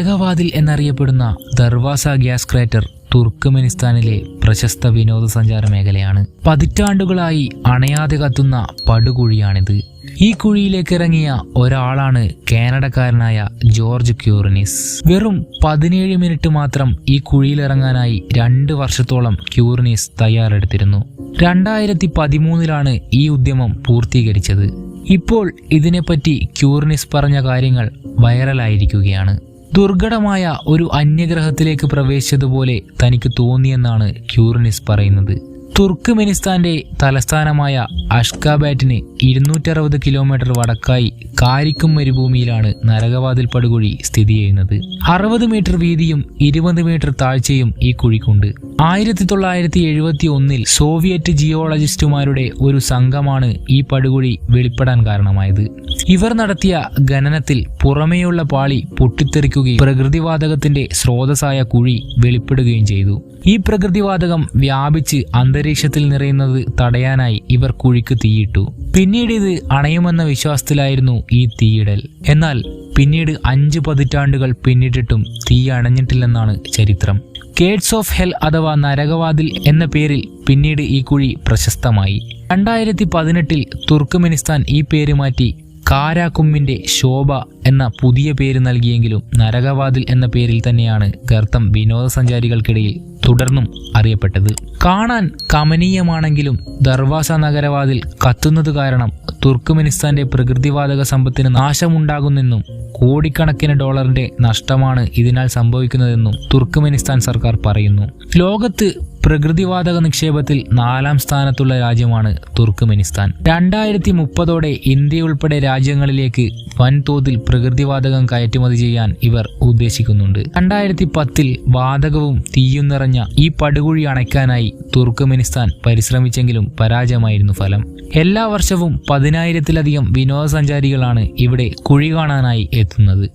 നരകവാതിൽ എന്നറിയപ്പെടുന്ന Darwaza gas crater തുർക്ക്മെനിസ്ഥാനിലെ പ്രശസ്ത വിനോദസഞ്ചാര മേഖലയാണ്. പതിറ്റാണ്ടുകളായി അണയാതെ കത്തുന്ന പടുകുഴിയാണിത്. ഈ കുഴിയിലേക്ക് ഇറങ്ങിയ ഒരാളാണ് കാനഡക്കാരനായ ജോർജ് ക്യൂറിനിസ്. വെറും 17 മിനിറ്റ് മാത്രം ഈ കുഴിയിലിറങ്ങാനായി 2 വർഷത്തോളം ക്യൂറിനിസ് തയ്യാറെടുത്തിരുന്നു. 2013 ഈ ഉദ്യമം പൂർത്തീകരിച്ചത്. ഇപ്പോൾ ഇതിനെപ്പറ്റി ക്യൂറിനിസ് പറഞ്ഞ കാര്യങ്ങൾ വൈറലായിരിക്കുകയാണ്. ദുർഘടമായ ഒരു അന്യഗ്രഹത്തിലേക്ക് പ്രവേശിച്ചതുപോലെ തനിക്ക് തോന്നിയെന്നാണ് ക്യൂറിനിസ് പറയുന്നത്. തുർക്ക്മെനിസ്ഥാന്റെ തലസ്ഥാനമായ അഷ്കാബാറ്റിന് 260 കിലോമീറ്റർ വടക്കായി കാരിക്കും മരുഭൂമിയിലാണ് നരകവാതിൽ പടുകുഴി സ്ഥിതി ചെയ്യുന്നത്. 60 മീറ്റർ വീതിയും 20 മീറ്റർ താഴ്ചയും ഈ കുഴിക്കുണ്ട്. 1971 സോവിയറ്റ് ജിയോളജിസ്റ്റുമാരുടെ ഒരു സംഘമാണ് ഈ പടുകുഴി വെളിപ്പെടാൻ കാരണമായത്. ഇവർ നടത്തിയ ഖനനത്തിൽ പുറമേയുള്ള പാളി പൊട്ടിത്തെറിക്കുകയും പ്രകൃതിവാതകത്തിന്റെ സ്രോതസ്സായ കുഴി വെളിപ്പെടുകയും ചെയ്തു. ഈ പ്രകൃതിവാതകം വ്യാപിച്ച് അന്തരീക്ഷത്തിൽ നിറയുന്നത് തടയാനായി ഇവർ കുഴിക്ക് തീയിട്ടു. പിന്നീട് ഇത് അണയുമെന്ന വിശ്വാസത്തിലായിരുന്നു ഈ തീയിടൽ. എന്നാൽ പിന്നീട് 5 പതിറ്റാണ്ടുകൾ പിന്നിട്ടിട്ടും തീ അണഞ്ഞിട്ടില്ലെന്നാണ് ചരിത്രം. ഗേറ്റ്സ് ഓഫ് ഹെൽ അഥവാ നരകവാതിൽ എന്ന പേരിൽ പിന്നീട് ഈ കുഴി പ്രശസ്തമായി. 2018 തുർക്ക്മെനിസ്ഥാൻ ഈ പേര് മാറ്റി കാരാകുമ്മിന്റെ ശോഭ എന്ന പുതിയ പേര് നൽകിയെങ്കിലും നരകവാതിൽ എന്ന പേരിൽ തന്നെയാണ് ഗർത്തം വിനോദസഞ്ചാരികൾക്കിടയിൽ തുടർന്നും അറിയപ്പെട്ടത്. കാണാൻ കമനീയമാണെങ്കിലും ദർവാസ നഗരവാതിൽ കത്തുന്നത് കാരണം തുർക്ക്മെനിസ്ഥാന്റെ പ്രകൃതിവാതക സമ്പത്തിന് നാശമുണ്ടാകുന്നെന്നും കോടിക്കണക്കിന് ഡോളറിന്റെ നഷ്ടമാണ് ഇതിനാൽ സംഭവിക്കുന്നതെന്നും തുർക്ക്മെനിസ്ഥാൻ സർക്കാർ പറയുന്നു. ലോകത്ത് പ്രകൃതിവാതക നിക്ഷേപത്തിൽ 4ാം സ്ഥാനത്തുള്ള രാജ്യമാണ് തുർക്ക്മെനിസ്ഥാൻ. 2030 ഇന്ത്യ ഉൾപ്പെടെ രാജ്യങ്ങളിലേക്ക് വൻതോതിൽ പ്രകൃതിവാതകം കയറ്റുമതി ചെയ്യാൻ ഇവർ ഉദ്ദേശിക്കുന്നുണ്ട്. 2010 വാതകവും തീയും നിറഞ്ഞ ഈ പടുകുഴി അണയ്ക്കാനായി തുർക്ക്മെനിസ്ഥാൻ പരിശ്രമിച്ചെങ്കിലും പരാജയമായിരുന്നു ഫലം. എല്ലാ വർഷവും 10,000-ലധികം വിനോദസഞ്ചാരികളാണ് ഇവിടെ കുഴി കാണാനായി എത്തുന്നത്.